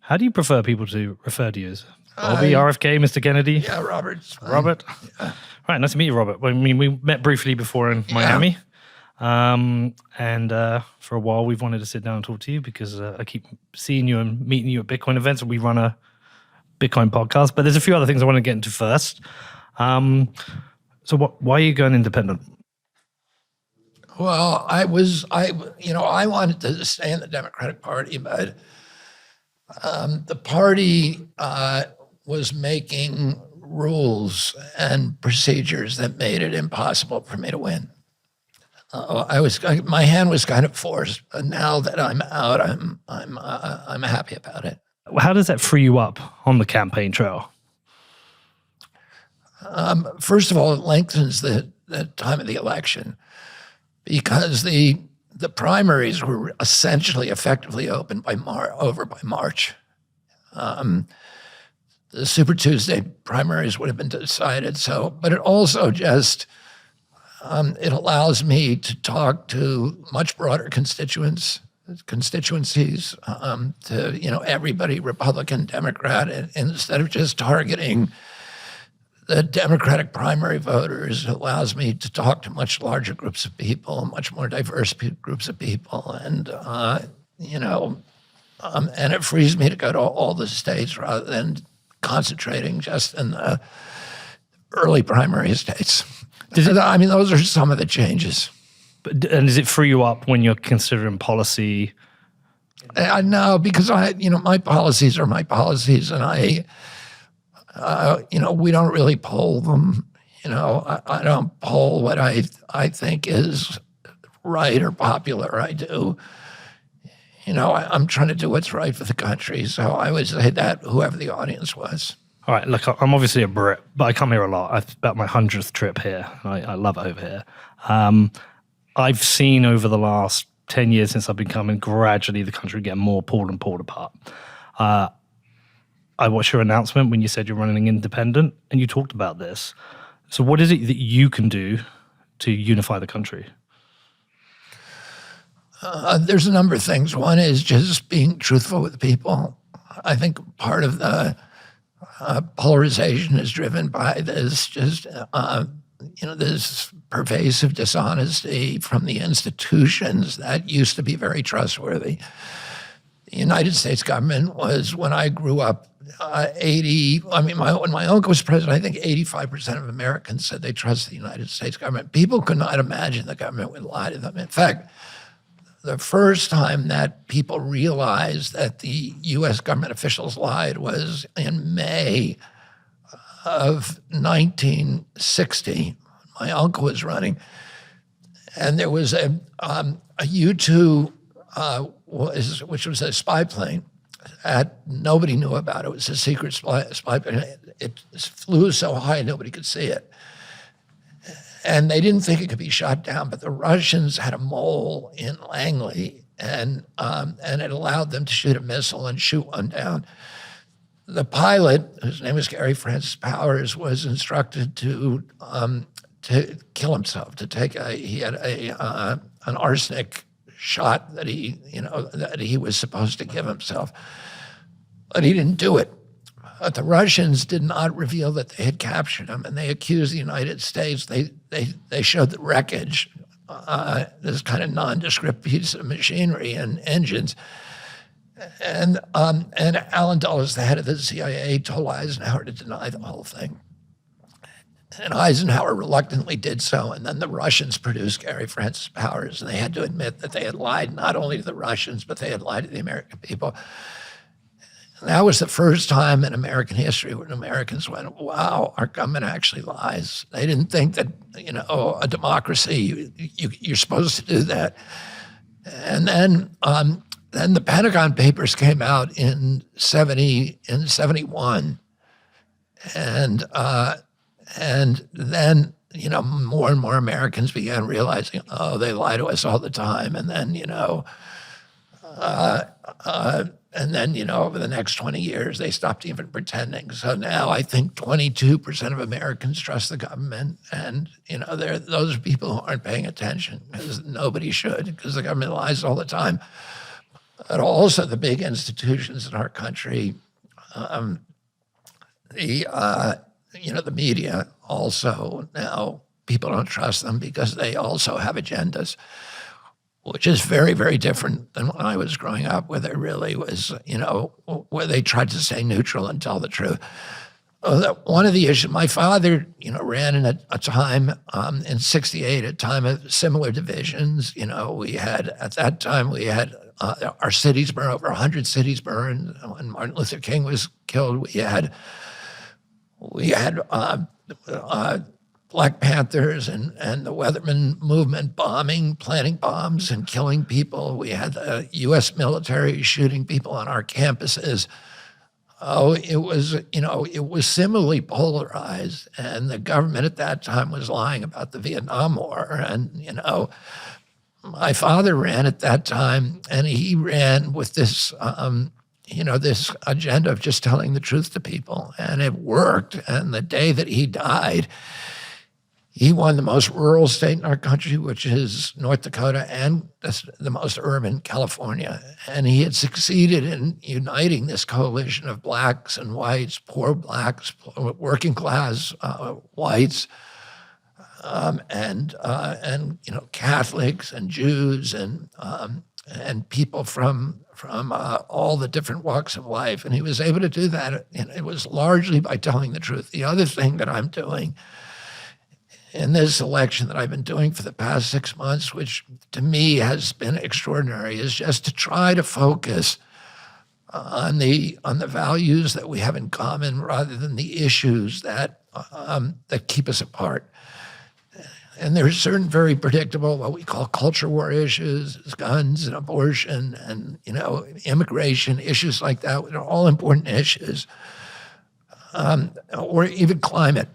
How do you prefer people to refer to you as? Bobby, RFK, Mr. Kennedy? Yeah, Robert's fine. Robert? Yeah. All right, nice to meet you, Robert. I mean, we met briefly before in Miami. And for a while, we've wanted to sit down and talk to you because I keep seeing you and meeting you at Bitcoin events, and we run a Bitcoin podcast. But there's a few other things I want to get into first. So why are you going independent? Well, I wanted to stay in the Democratic Party, but the party was making rules and procedures that made it impossible for me to win. My hand was kind of forced, but now that I'm out, I'm happy about it. How does that free you up on the campaign trail? First of all, it lengthens the time of the election because the primaries were essentially effectively open over by March. The Super Tuesday primaries would have been decided. But it also just it allows me to talk to much broader constituencies, to everybody, Republican, Democrat, and instead of just targeting the Democratic primary voters. It allows me to talk to much larger groups of people, much more diverse groups of people, and and it frees me to go to all the states rather than concentrating just in the early primary states. Those are some of the changes. And does it free you up when you're considering policy? No, because my policies are my policies, and we don't really poll them. I don't poll what I think is right or popular. I do. I'm trying to do what's right for the country. So I would say that whoever the audience was. All right, look, I'm obviously a Brit, but I come here a lot. It's about my 100th trip here. I love it over here. I've seen over the last 10 years since I've been coming, gradually the country get more pulled apart. I watched your announcement when you said you're running independent, and you talked about this. So what is it that you can do to unify the country? There's a number of things. One is just being truthful with people. I think part of the polarization is driven by this this pervasive dishonesty from the institutions that used to be very trustworthy. The United States government was, when I grew up, when my uncle was president, I think 85% of Americans said they trusted the United States government. People could not imagine the government would lie to them. In fact, the first time that people realized that the U.S. government officials lied was in May of 1960. My uncle was running, and there was a U-2, which was a spy plane. Nobody knew about it. It was a secret spy plane. It flew so high nobody could see it. And they didn't think it could be shot down, but the Russians had a mole in Langley, and it allowed them to shoot a missile and shoot one down. The pilot, whose name was Gary Francis Powers, was instructed to kill himself. He had an arsenic shot that he was supposed to give himself, but he didn't do it. But the Russians did not reveal that they had captured him, and they accused the United States. They showed the wreckage, this kind of nondescript piece of machinery and engines. And Allen Dulles, the head of the CIA, told Eisenhower to deny the whole thing. And Eisenhower reluctantly did so, and then the Russians produced Gary Francis Powers, and they had to admit that they had lied not only to the Russians, but they had lied to the American people. And that was the first time in American history when Americans went, wow, our government actually lies. They didn't think that, a democracy, you're supposed to do that. And then the Pentagon Papers came out in 71. And then, more and more Americans began realizing, oh, they lie to us all the time. And then, And then, over the next 20 years, they stopped even pretending. So now I think 22% of Americans trust the government. And, those are people who aren't paying attention, because nobody should, because the government lies all the time. But also the big institutions in our country, the media also, now people don't trust them because they also have agendas, which is very, very different than when I was growing up, where there really was, where they tried to stay neutral and tell the truth. One of the issues, my father, ran in a time in '68, a time of similar divisions. At that time, we had our cities burned, over 100 cities burned. When Martin Luther King was killed, we had Black Panthers and the Weatherman movement planting bombs and killing people. We had the U.S. military shooting people on our campuses. Oh, it was similarly polarized, and the government at that time was lying about the Vietnam War. And, my father ran at that time, and he ran with this, this agenda of just telling the truth to people, and it worked. And the day that he died, he won the most rural state in our country, which is North Dakota, and the most urban, California. And he had succeeded in uniting this coalition of blacks and whites, poor blacks, working class whites, and Catholics and Jews and people from all the different walks of life. And he was able to do that. And it was largely by telling the truth. The other thing that I'm doing in this election that I've been doing for the past 6 months, which to me has been extraordinary, is just to try to focus on the values that we have in common rather than the issues that keep us apart. And there's certain very predictable, what we call culture war issues, guns and abortion and, immigration, issues like that. They're all important issues. Or even climate.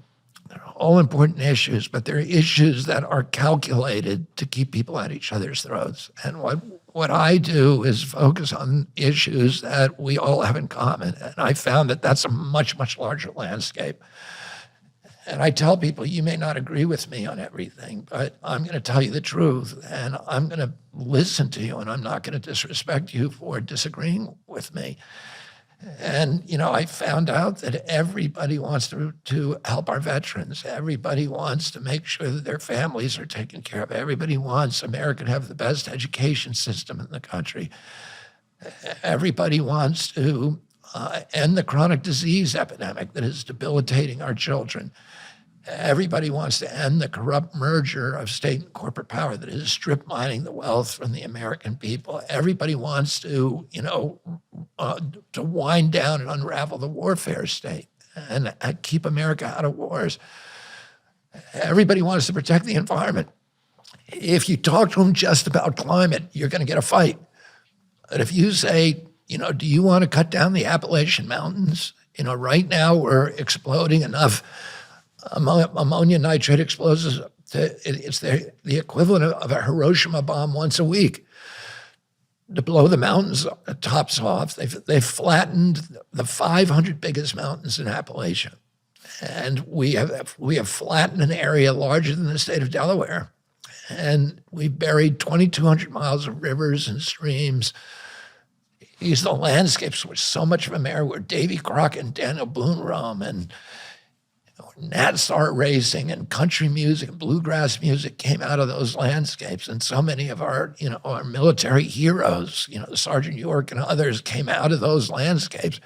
They're all important issues, but they're issues that are calculated to keep people at each other's throats. And what I do is focus on issues that we all have in common. And I found that that's a much, much larger landscape. And I tell people, you may not agree with me on everything, but I'm going to tell you the truth, and I'm going to listen to you, and I'm not going to disrespect you for disagreeing with me. And, I found out that everybody wants to help our veterans. Everybody wants to make sure that their families are taken care of. Everybody wants America to have the best education system in the country. Everybody wants to end the chronic disease epidemic that is debilitating our children. Everybody wants to end the corrupt merger of state and corporate power that is strip mining the wealth from the American people. Everybody wants to, to wind down and unravel the warfare state and keep America out of wars. Everybody wants to protect the environment. If you talk to them just about climate, you're going to get a fight. But if you say, do you want to cut down the Appalachian Mountains? Right now we're exploding enough ammonia nitrate explosives. It's the equivalent of a Hiroshima bomb once a week to blow the mountains tops off. They've flattened the 500 biggest mountains in Appalachia. And we have flattened an area larger than the state of Delaware. And we've buried 2,200 miles of rivers and streams. These are the landscapes where so much of America, where Davy Crockett and Daniel Boone roam, and NASCAR racing and country music and bluegrass music came out of those landscapes. And so many of our, our military heroes, Sergeant York and others came out of those landscapes.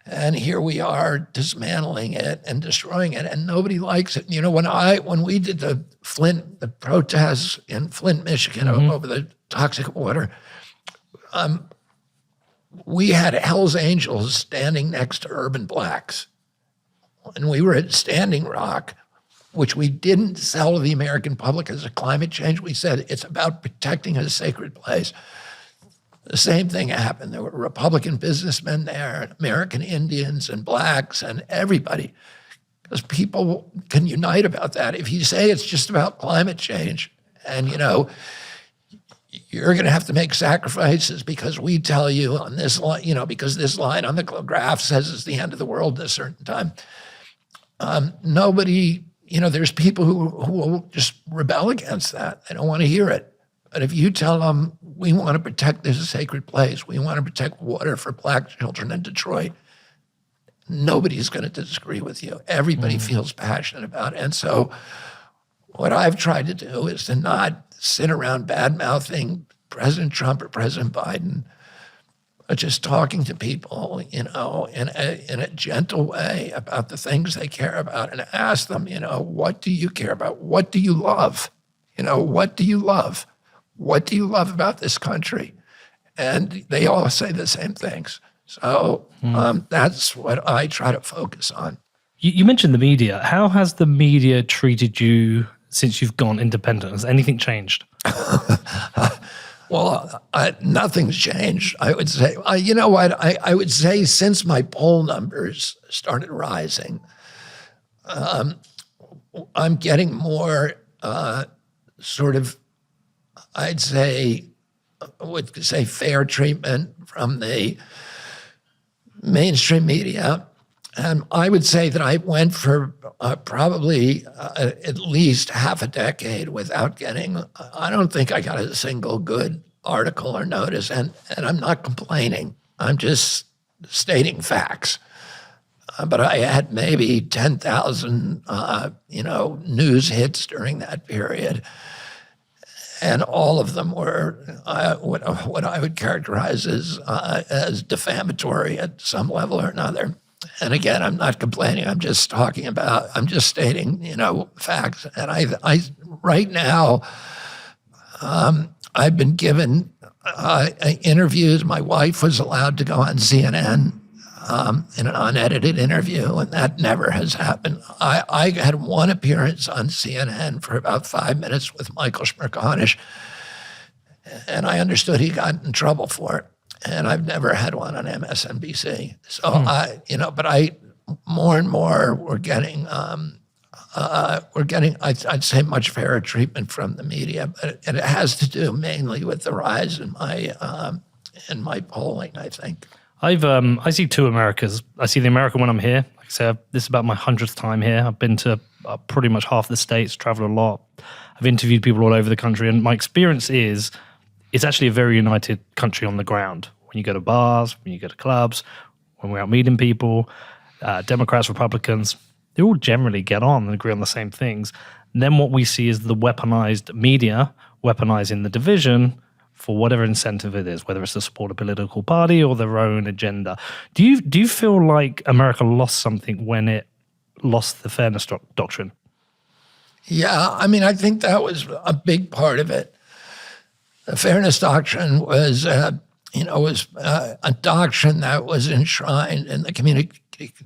And here we are dismantling it and destroying it, and nobody likes it. When we did the protests in Flint, Michigan, over the toxic water, we had Hell's Angels standing next to urban blacks. And we were at Standing Rock, which we didn't sell to the American public as a climate change. We said it's about protecting a sacred place. The same thing happened. There were Republican businessmen there, American Indians and blacks and everybody, because people can unite about that. If you say it's just about climate change and, you're going to have to make sacrifices because we tell you on this line, because this line on the graph says it's the end of the world at a certain time. Nobody, there's people who will just rebel against that. They don't want to hear it. But if you tell them, we want to protect this sacred place, we want to protect water for Black children in Detroit, nobody's going to disagree with you. Everybody feels passionate about it. And so what I've tried to do is to not sit around bad-mouthing President Trump or President Biden, but just talking to people, in a gentle way about the things they care about, and ask them, what do you care about? What do you love? What do you love? What do you love about this country? And they all say the same things. So that's what I try to focus on. You mentioned the media. How has the media treated you since you've gone independent? Has anything changed? Well, nothing's changed, I would say. You know what? I would say since my poll numbers started rising, I'm getting more I'd say, fair treatment from the mainstream media. And I would say that I went for probably at least half a decade without getting, I don't think I got a single good article or notice, and I'm not complaining. I'm just stating facts. But I had maybe 10,000, news hits during that period. And all of them were what I would characterize as defamatory at some level or another. And again, I'm not complaining. I'm just stating, facts. And I right now, I've been given interviews. My wife was allowed to go on CNN in an unedited interview, and that never has happened. I had one appearance on CNN for about 5 minutes with Michael Smerconish, and I understood he got in trouble for it. And I've never had one on MSNBC. So but more and more we're getting, I'd say, much fairer treatment from the media, but it has to do mainly with the rise in my polling, I think. I see two Americas. I see the American when I'm here. Like I said, this is about my 100th time here. I've been to pretty much half the states, traveled a lot. I've interviewed people all over the country, and my experience is it's actually a very united country on the ground. When you go to bars, when you go to clubs, when we're out meeting people, Democrats, Republicans, they all generally get on and agree on the same things. And then what we see is the weaponized media weaponizing the division for whatever incentive it is, whether it's to support a political party or their own agenda. Do you feel like America lost something when it lost the fairness doctrine? Yeah, I think that was a big part of it. The fairness doctrine was, a doctrine that was enshrined in the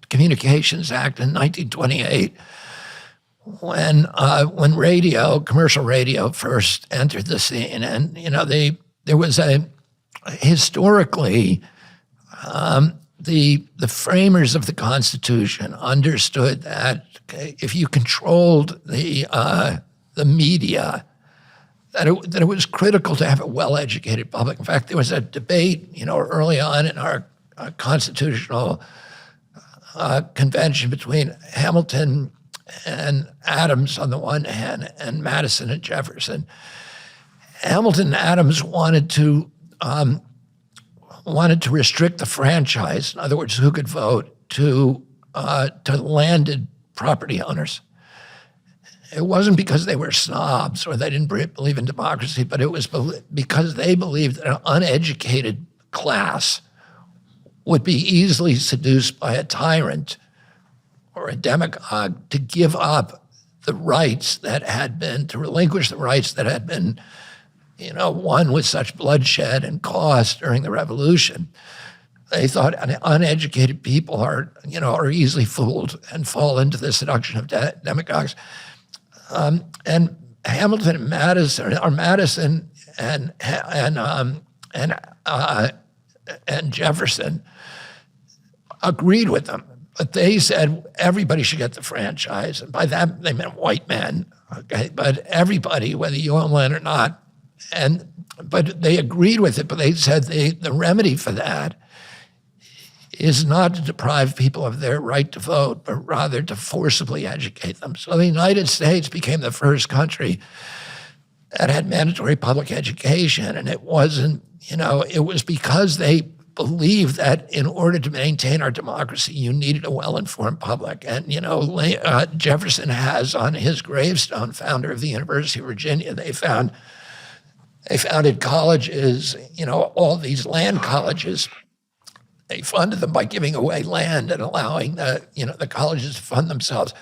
Communications Act in 1928, when commercial radio first entered the scene, and there was historically the framers of the Constitution understood that if you controlled the media, that it was critical to have a well-educated public. In fact, there was a debate, early on in our constitutional convention between Hamilton and Adams on the one hand, and Madison and Jefferson. Hamilton and Adams wanted to restrict the franchise, in other words, who could vote, to landed property owners. It wasn't because they were snobs or they didn't believe in democracy, but it was because they believed that an uneducated class would be easily seduced by a tyrant or a demagogue to give up the rights that had been, to relinquish the rights that had been, won with such bloodshed and cost during the Revolution. They thought uneducated people are easily fooled and fall into the seduction of demagogues. And Hamilton and Madison and Jefferson agreed with them, but they said everybody should get the franchise, and by that they meant white men. Okay, but everybody, whether you own land or not, But they agreed with it, but they said the remedy for that is not to deprive people of their right to vote, but rather to forcibly educate them. So the United States became the first country that had mandatory public education, and it wasn't, it was because they believed that in order to maintain our democracy, you needed a well-informed public. And, Jefferson has on his gravestone, founder of the University of Virginia, they founded colleges, all these land colleges. They funded them by giving away land and allowing the colleges to fund themselves.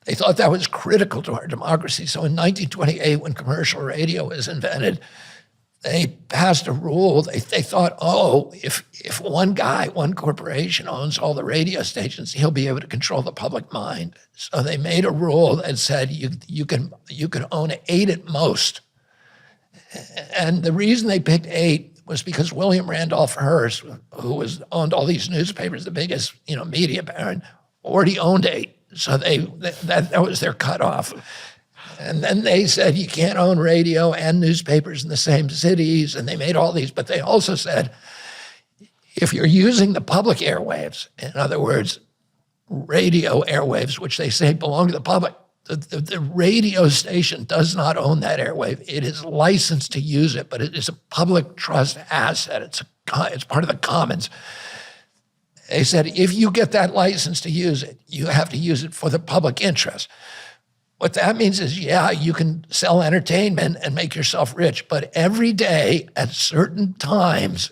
They thought that was critical to our democracy. So in 1928, when commercial radio was invented, they passed a rule. They thought, if one corporation owns all the radio stations, he'll be able to control the public mind. So they made a rule that said you can own 8 at most. And the reason they picked 8 was because William Randolph Hearst, who owned all these newspapers, the biggest media baron, already owned 8. So that was their cutoff. And then they said you can't own radio and newspapers in the same cities, and they made all these. But they also said if you're using the public airwaves, in other words, radio airwaves, which they say belong to the public, the radio station does not own that airwave. It is licensed to use it, but it is a public trust asset. It's part of the commons. They said, if you get that license to use it, you have to use it for the public interest. What that means is, you can sell entertainment and make yourself rich, but every day at certain times,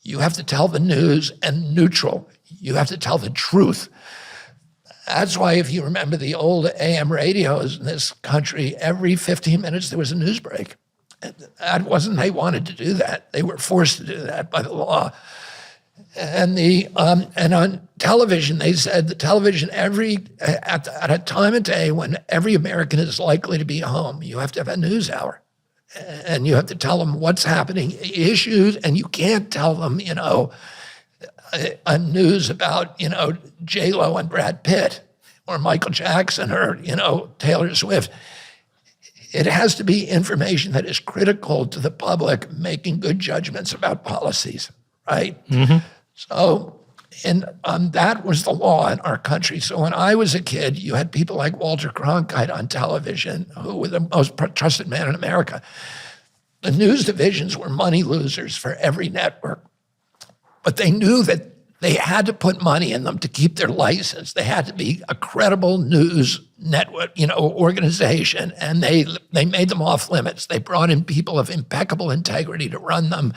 you have to tell the news and neutral. You have to tell the truth. That's why if you remember the old AM radios in this country, every 15 minutes there was a news break. That wasn't they wanted to do that. They were forced to do that by the law. And on television, they said the television at a time of day when every American is likely to be home, you have to have a news hour. And you have to tell them what's happening, issues, and you can't tell them, a news about, J-Lo and Brad Pitt or Michael Jackson or, Taylor Swift. It has to be information that is critical to the public making good judgments about policies, right? Mm-hmm. So, that was the law in our country. So when I was a kid, you had people like Walter Cronkite on television, who were the most trusted man in America. The news divisions were money losers for every network. But they knew that they had to put money in them to keep their license. They had to be a credible news network, organization, and they made them off limits. They brought in people of impeccable integrity to run them.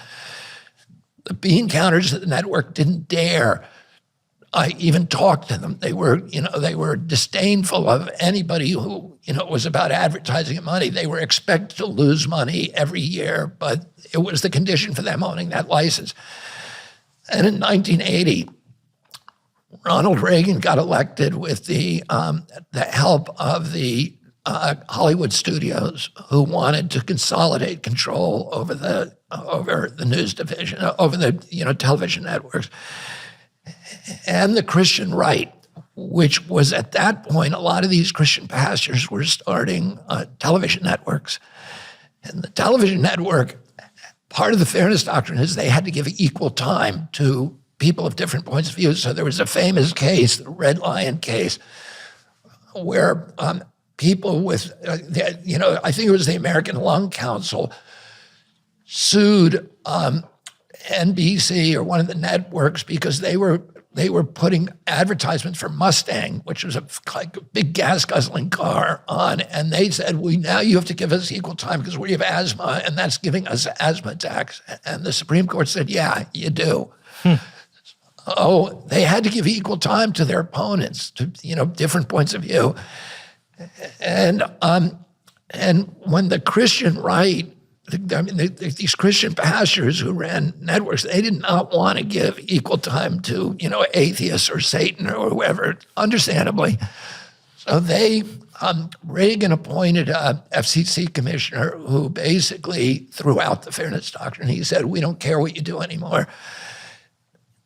The bean counters at the network didn't dare even talk to them. They were disdainful of anybody who, was about advertising and money. They were expected to lose money every year, but it was the condition for them owning that license. And in 1980, Ronald Reagan got elected with the help of the Hollywood studios, who wanted to consolidate control over the news division, over the television networks, and the Christian right, which was at that point a lot of these Christian pastors were starting television networks, and the television network. Part of the fairness doctrine is they had to give equal time to people of different points of view. So there was a famous case, the Red Lion case, where people with, I think it was the American Lung Council, sued NBC or one of the networks because they were putting advertisements for Mustang, which was a big gas-guzzling car, on, and they said, now you have to give us equal time because we have asthma, and that's giving us asthma attacks. And the Supreme Court said, yeah, you do. Oh, they had to give equal time to their opponents, to different points of view. And when the Christian right, these Christian pastors who ran networks, they did not want to give equal time to, atheists or Satan or whoever, understandably. So Reagan appointed a FCC commissioner who basically threw out the fairness doctrine. He said, we don't care what you do anymore.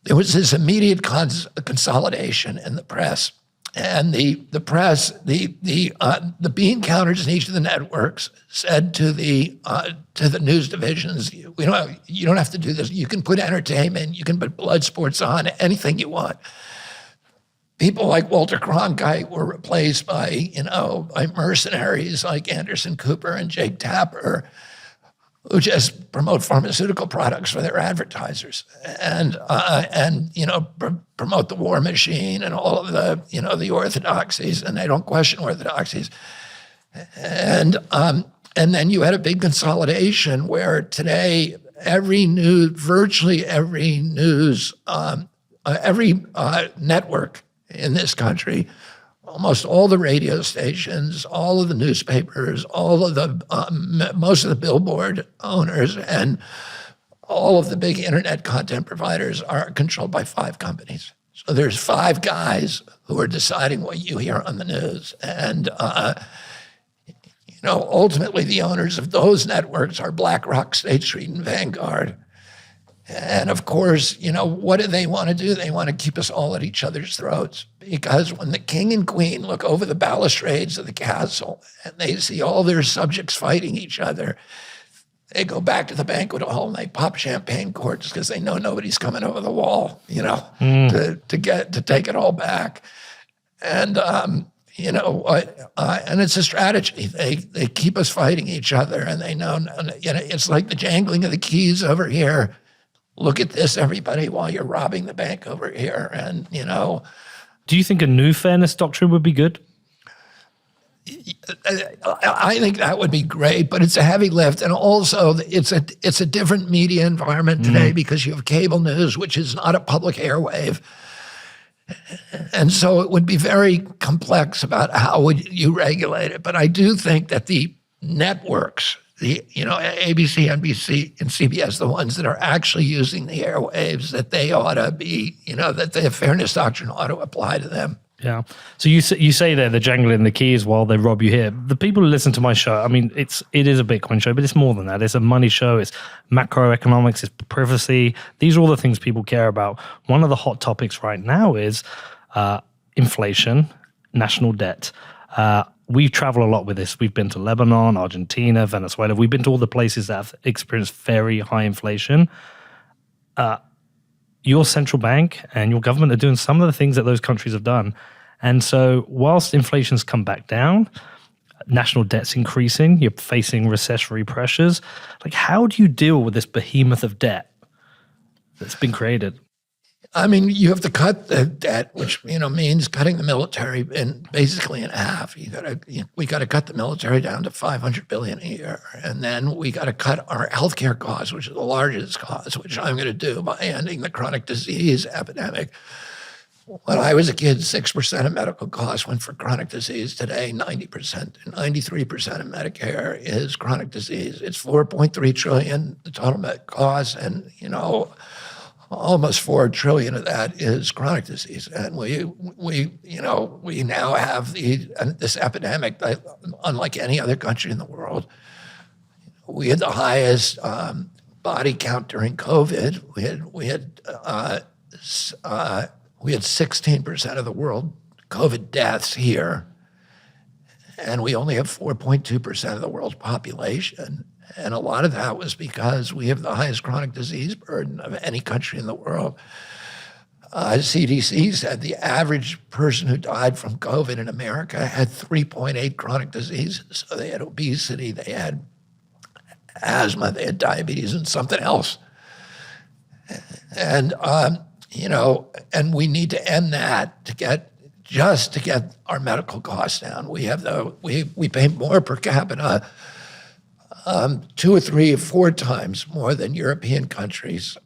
There was this immediate consolidation in the press. And the press, the bean counters in each of the networks said to the news divisions, you don't have to do this. You can put entertainment, you can put blood sports on, anything you want. People like Walter Cronkite were replaced by mercenaries like Anderson Cooper and Jake Tapper, who just promote pharmaceutical products for their advertisers and promote the war machine and all of the orthodoxies, and they don't question orthodoxies. And then you had a big consolidation where today virtually every network in this country, almost all the radio stations, all of the newspapers, all of the most of the billboard owners, and all of the big internet content providers are controlled by 5 companies. So there's 5 guys who are deciding what you hear on the news, and ultimately the owners of those networks are BlackRock, State Street, and Vanguard. And of course, what do they want to do? They want to keep us all at each other's throats, because when the king and queen look over the balustrades of the castle and they see all their subjects fighting each other, they go back to the banquet hall and they pop champagne corks because they know nobody's coming over the wall, to take it all back. And and it's a strategy. They keep us fighting each other, and they know, it's like the jangling of the keys over here. Look at this, everybody, while you're robbing the bank over here. And, Do you think a new fairness doctrine would be good? I think that would be great, but it's a heavy lift. And also, it's a different media environment today because you have cable news, which is not a public airwave. And so it would be very complex about how would you regulate it. But I do think that the networks, ABC, NBC, and CBS, the ones that are actually using the airwaves, that they ought to be, that the fairness doctrine ought to apply to them. Yeah. So you say they're jangling the keys while they rob you here. The people who listen to my show, I mean, it is a Bitcoin show, but it's more than that. It's a money show. It's macroeconomics. It's privacy. These are all the things people care about. One of the hot topics right now is inflation, national debt. We travel a lot with this. We've been to Lebanon, Argentina, Venezuela. We've been to all the places that have experienced very high inflation. Your central bank and your government are doing some of the things that those countries have done. And so whilst inflation's come back down, national debt's increasing, you're facing recessionary pressures. Like, how do you deal with this behemoth of debt that's been created? I mean, you have to cut the debt, which means cutting the military basically in half. We got to cut the military down to $500 billion a year, and then we got to cut our healthcare costs, which is the largest cost, which I'm going to do by ending the chronic disease epidemic. When I was a kid, 6% of medical costs went for chronic disease. Today, 90%, 93% of Medicare is chronic disease. It's $4.3 trillion the total med costs, and almost $4 trillion of that is chronic disease, and we now have this epidemic that, unlike any other country in the world. We had the highest body count during COVID. We had 16% of the world COVID deaths here, and we only have 4.2% of the world's population. And a lot of that was because we have the highest chronic disease burden of any country in the world. CDC said the average person who died from COVID in America had 3.8 chronic diseases. So they had obesity, they had asthma, they had diabetes, and something else. And, and we need to end that to get our medical costs down. We pay more per capita, 2 or 3 or 4 times more than European countries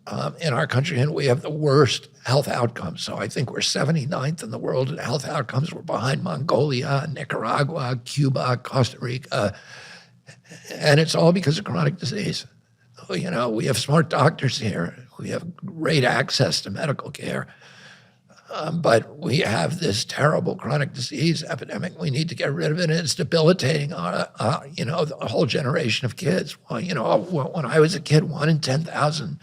in our country, and we have the worst health outcomes. So I think we're 79th in the world in health outcomes. We're behind Mongolia, Nicaragua, Cuba, Costa Rica, and it's all because of chronic disease. We have smart doctors here. We have great access to medical care. But we have this terrible chronic disease epidemic. We need to get rid of it, and it's debilitating the whole generation of kids. Well, when I was a kid, 1 in 10,000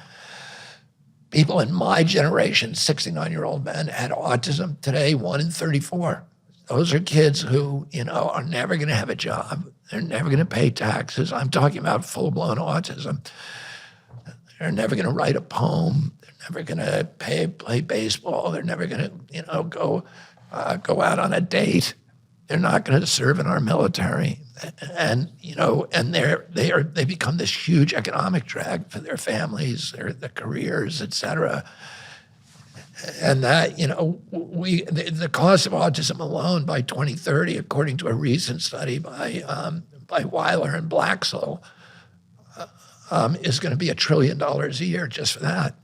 people in my generation, 69-year-old men, had autism. Today, 1 in 34. Those are kids who, are never going to have a job. They're never going to pay taxes. I'm talking about full-blown autism. They're never going to write a poem. They're never going to play baseball. They're never going to, go out on a date. They're not going to serve in our military. And, and they become this huge economic drag for their families, their careers, et cetera. And that, the cost of autism alone by 2030, according to a recent study by Weiler and Blaxall, is going to be $1 trillion a year just for that.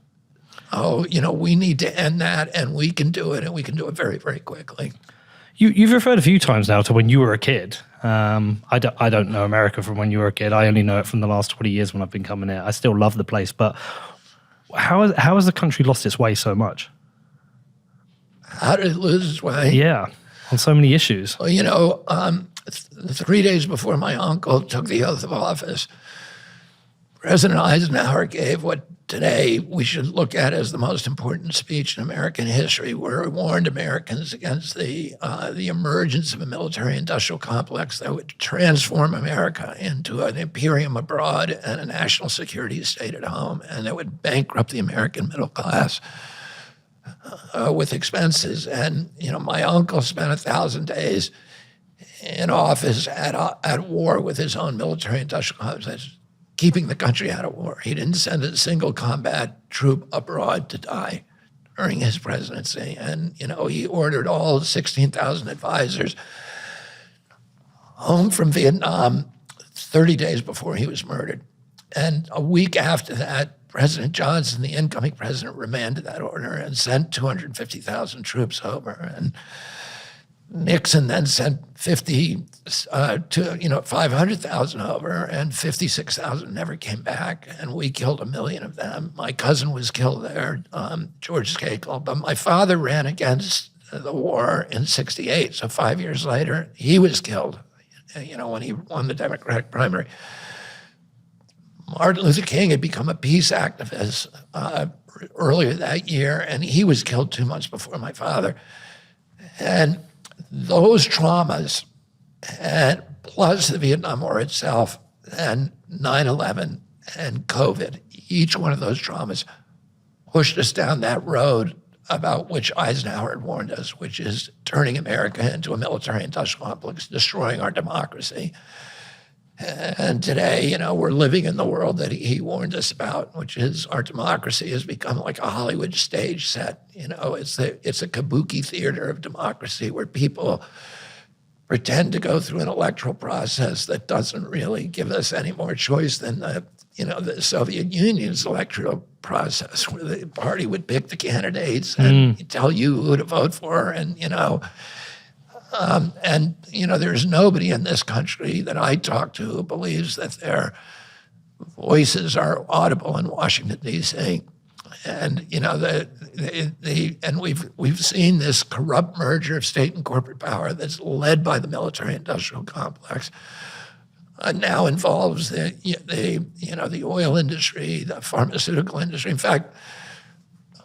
We need to end that, and we can do it, and we can do it very, very quickly. You've referred a few times now to when you were a kid. I don't know America from when you were a kid. I only know it from the last 20 years when I've been coming here. I still love the place, but how has the country lost its way so much? How did it lose its way? Yeah, on so many issues. Well, 3 days before my uncle took the oath of office, President Eisenhower gave what today we should look at as the most important speech in American history, where he warned Americans against the emergence of a military-industrial complex that would transform America into an imperium abroad and a national security state at home, and that would bankrupt the American middle class with expenses. And, my uncle spent 1,000 days in office at war with his own military-industrial complex, keeping the country out of war. He didn't send a single combat troop abroad to die during his presidency. And, he ordered all 16,000 advisors home from Vietnam 30 days before he was murdered. And a week after that, President Johnson, the incoming president, remanded that order and sent 250,000 troops over. And Nixon then sent 500,000 over, and 56,000 never came back, and we killed 1 million of them. My cousin was killed there, George Skakel, but my father ran against the war in '68, so 5 years later, he was killed, when he won the Democratic primary. Martin Luther King had become a peace activist earlier that year, and he was killed 2 months before my father. And those traumas, and plus the Vietnam War itself, and 9/11 and COVID, each one of those traumas pushed us down that road about which Eisenhower had warned us, which is turning America into a military-industrial complex, destroying our democracy. And today, we're living in the world that he warned us about, which is our democracy has become like a Hollywood stage set. It's a kabuki theater of democracy where people pretend to go through an electoral process that doesn't really give us any more choice than the Soviet Union's electoral process, where the party would pick the candidates and tell you who to vote for, and there's nobody in this country that I talk to who believes that their voices are audible in Washington, D.C. And and we've seen this corrupt merger of state and corporate power that's led by the military-industrial complex. Now involves the oil industry, the pharmaceutical industry. In fact,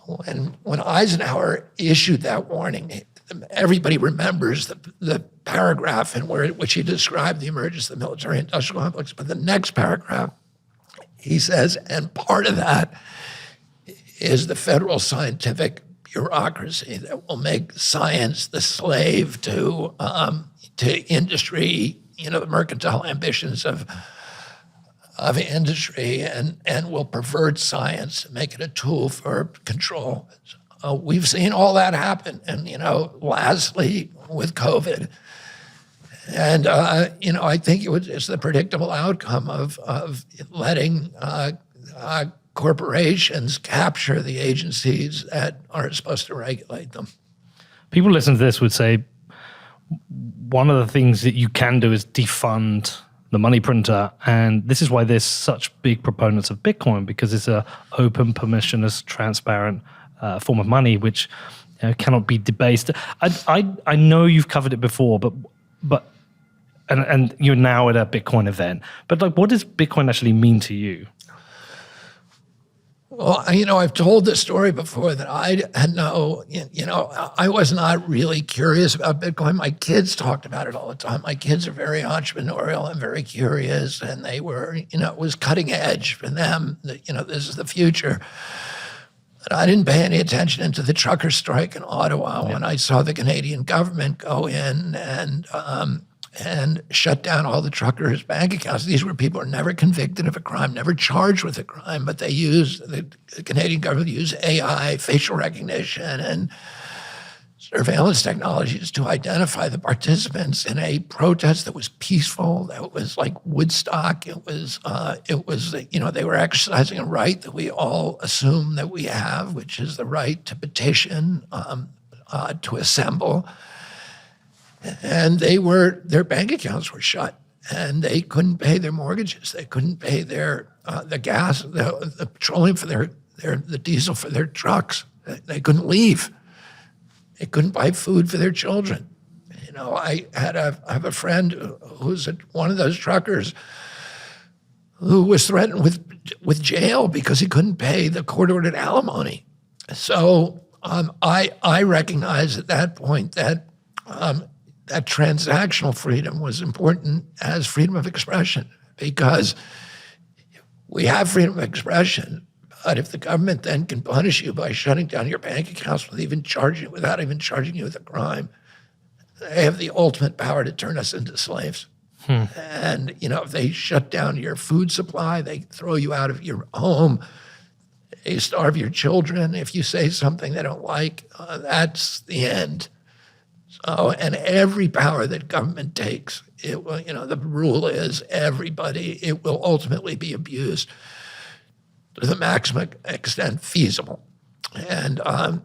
when Eisenhower issued that warning, everybody remembers the paragraph in which he described the emergence of the military-industrial complex. But the next paragraph, he says, and part of that is the federal scientific bureaucracy that will make science the slave to industry, the mercantile ambitions of industry, and will pervert science and make it a tool for control. We've seen all that happen, and lastly with COVID, and I think it's the predictable outcome of letting corporations capture the agencies that are supposed to regulate them. People listening to this would say one of the things that you can do is defund the money printer, and this is why there's such big proponents of Bitcoin, because it's a open, permissionless, transparent form of money which cannot be debased. I know you've covered it before, but you're now at a Bitcoin event. But what does Bitcoin actually mean to you? Well, I've told this story before that I had I was not really curious about Bitcoin. My kids talked about it all the time. My kids are very entrepreneurial and very curious, and they were, it was cutting edge for them. This is the future. But I didn't pay any attention into the trucker strike in Ottawa when I saw the Canadian government go in and shut down all the truckers' bank accounts. These were people who were never convicted of a crime, never charged with a crime, but the Canadian government used AI, facial recognition, and surveillance technologies to identify the participants in a protest that was peaceful, that was like Woodstock. It was they were exercising a right that we all assume that we have, which is the right to petition, to assemble. And their bank accounts were shut, and they couldn't pay their mortgages. They couldn't pay the gas, the petroleum for the diesel for their trucks. They couldn't leave. They couldn't buy food for their children. I have a friend who's one of those truckers who was threatened with jail because he couldn't pay the court-ordered alimony. So I recognized at that point that that transactional freedom was important as freedom of expression, because we have freedom of expression, but if the government then can punish you by shutting down your bank accounts without even charging you with a crime, they have the ultimate power to turn us into slaves. And, if they shut down your food supply, they throw you out of your home, they starve your children. If you say something they don't like, that's the end. So, and every power that government takes, it will, the rule is it will ultimately be abused to the maximum extent feasible. And the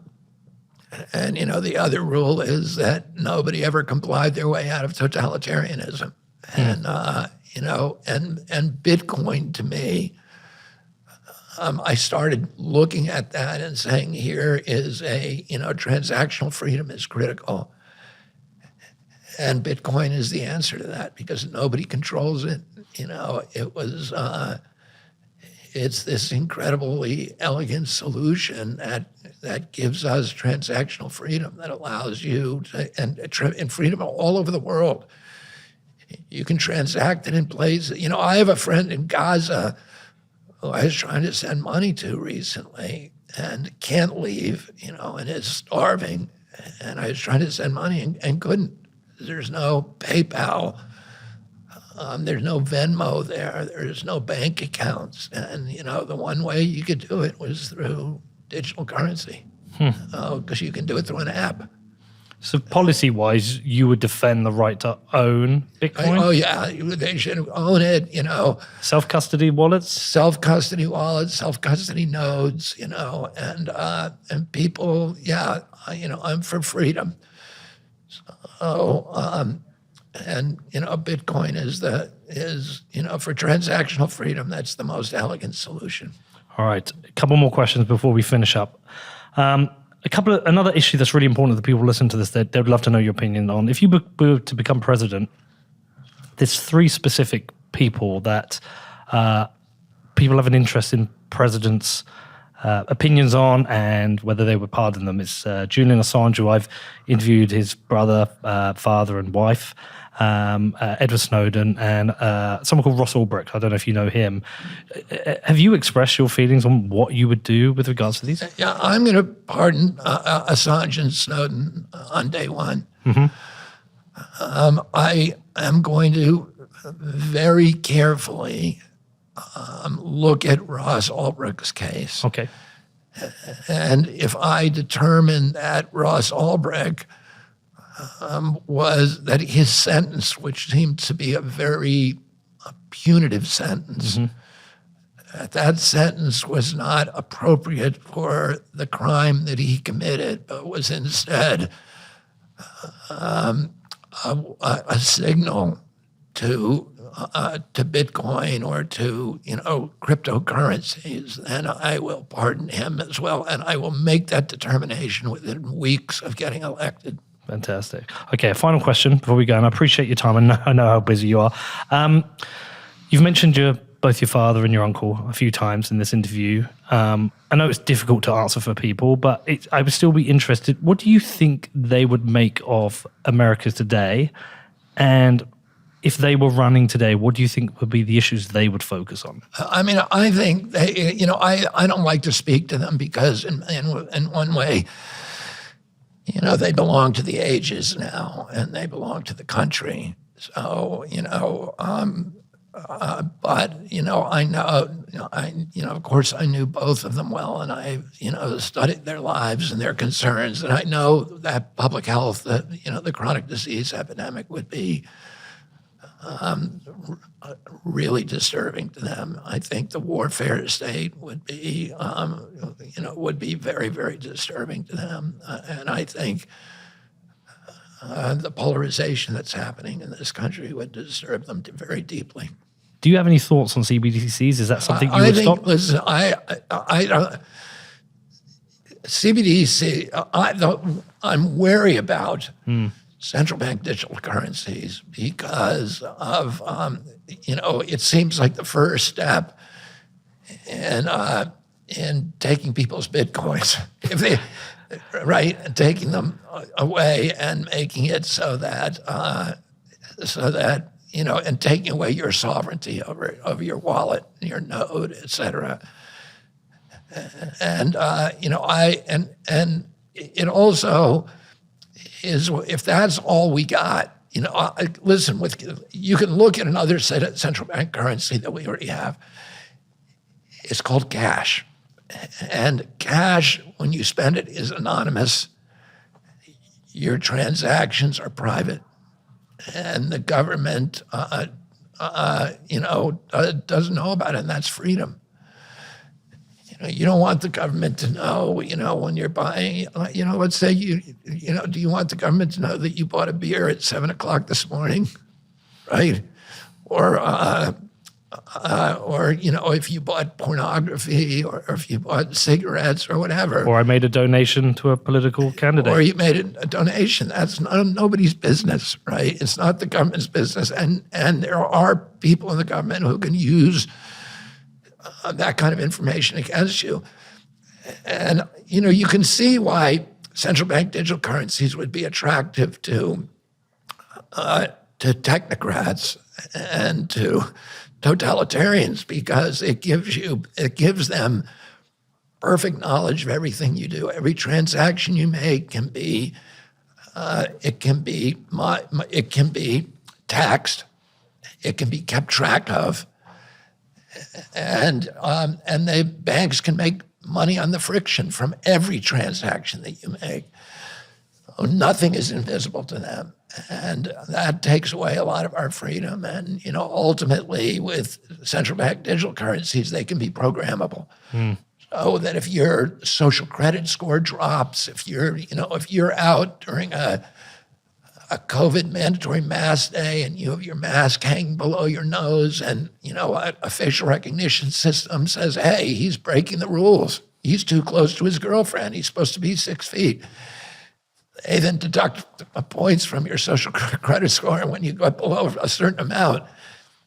other rule is that nobody ever complied their way out of totalitarianism. And, and Bitcoin to me, I started looking at that and saying, here is transactional freedom is critical. And Bitcoin is the answer to that because nobody controls it. It's this incredibly elegant solution that gives us transactional freedom that allows you and freedom all over the world. You can transact it in places. I have a friend in Gaza who I was trying to send money to recently and can't leave, and is starving. And I was trying to send money and couldn't. There's no PayPal. There's no Venmo there. There's no bank accounts. And, the one way you could do it was through digital currency because you can do it through an app. So policy-wise, you would defend the right to own Bitcoin? They should own it, Self-custody wallets? Self-custody wallets, self-custody nodes, and people, I'm for freedom. So, Bitcoin is for transactional freedom, that's the most elegant solution. All right, a couple more questions before we finish up. Another issue that's really important to the people who listen to this, they'd love to know your opinion on. If you were to become president, there's three specific people that people have an interest in presidents' opinions on and whether they would pardon them. It's Julian Assange, who I've interviewed, his brother, father and wife, Edward Snowden, and someone called Ross Ulbricht. I don't know if you know him. Have you expressed your feelings on what you would do with regards to these? Yeah, I'm going to pardon Assange and Snowden on day one. Mm-hmm. I am going to very carefully look at Ross Ulbricht's case. Okay. And if I determine that Ross Ulbricht was that his sentence, which seemed to be a very punitive sentence, that sentence was not appropriate for the crime that he committed, but was instead a signal to Bitcoin or to cryptocurrencies, then I will pardon him as well, and I will make that determination within weeks of getting elected. Fantastic. Okay, a final question before we go, and I appreciate your time, and I know how busy you are. You've mentioned your both your father and your uncle a few times in this interview. I know it's difficult to answer for people, but I would still be interested. What do you think they would make of America today? And if they were running today, what do you think would be the issues they would focus on? I mean, I think they, I don't like to speak to them because in one way, they belong to the ages now and they belong to the country. So, but, I know, of course I knew both of them well and I, studied their lives and their concerns. And I know that public health, the chronic disease epidemic would be really disturbing to them. I think the warfare state would be, would be very, very disturbing to them. And I think the polarization that's happening in this country would disturb them very deeply. Do you have any thoughts on CBDCs? Is that something you would stop? Listen, CBDC, I'm wary about central bank digital currencies because of, it seems like the first step in taking people's bitcoins, and taking them away and making it so that and taking away your sovereignty over your wallet, your node, et cetera. And it also is, if that's all we got, listen, you can look at another central bank currency that we already have. It's called cash. And cash, when you spend it, is anonymous. Your transactions are private. And the government, doesn't know about it, and that's freedom. You don't want the government to know, when you're buying, let's say do you want the government to know that you bought a beer at 7:00 this morning, right? Or if you bought pornography or if you bought cigarettes or whatever. Or I made a donation to a political candidate. Or you made a donation. That's nobody's business, right? It's not the government's business. And there are people in the government who can use that kind of information against you. And, you can see why central bank digital currencies would be attractive to technocrats and to totalitarians because it gives them perfect knowledge of everything you do. Every transaction you make can be taxed, it can be kept track of, and the banks can make money on the friction from every transaction that you make. So nothing is invisible to them. And that takes away a lot of our freedom. And, ultimately with central bank digital currencies, they can be programmable. So that if your social credit score drops, if you're out during a COVID mandatory mask day and you have your mask hanging below your nose and, a facial recognition system says, hey, he's breaking the rules. He's too close to his girlfriend. He's supposed to be 6 feet. They then deduct points from your social credit score, and when you go below a certain amount,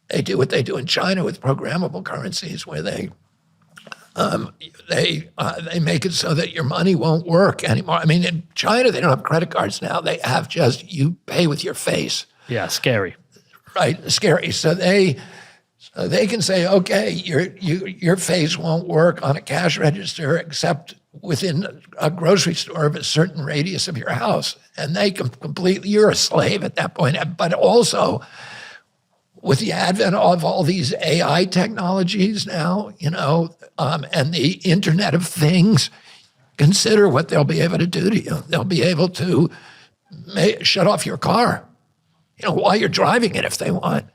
they do what they do in China with programmable currencies, where they make it so that your money won't work anymore. I mean, in China, they don't have credit cards now. They have just, you pay with your face. Yeah, scary. Right, scary. So they can say, okay, your face won't work on a cash register except within a grocery store of a certain radius of your house. And they you're a slave at that point. But also, with the advent of all these AI technologies now, and the Internet of Things, consider what they'll be able to do to you. They'll be able to shut off your car, while you're driving it if they want.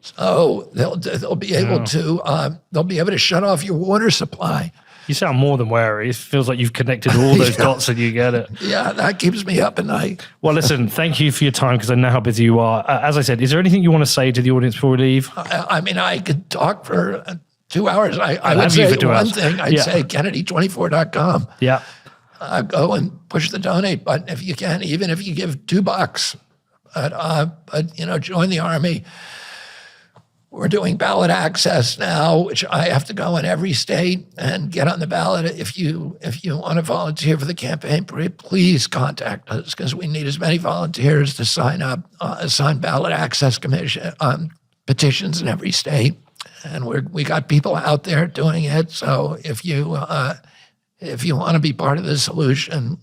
So they'll be able to shut off your water supply. You sound more than wary. It feels like you've connected all those dots and you get it. Yeah, that keeps me up at night. Well, listen, thank you for your time because I know how busy you are. As I said, is there anything you want to say to the audience before we leave? I mean, I could talk for 2 hours. I would say one thing. I'd say Kennedy24.com. Yeah. Go and push the donate button if you can, even if you give $2. But join the army. We're doing ballot access now, which I have to go in every state and get on the ballot. If you want to volunteer for the campaign, please contact us because we need as many volunteers to sign up, sign ballot access commission petitions in every state. And we got people out there doing it. So if you want to be part of the solution,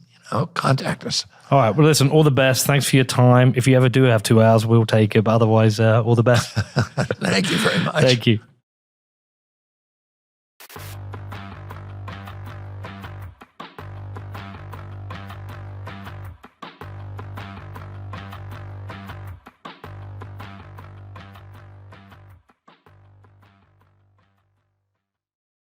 contact us. All right. Well, listen, all the best. Thanks for your time. If you ever do have 2 hours, we'll take it. But otherwise, all the best. Thank you very much. Thank you.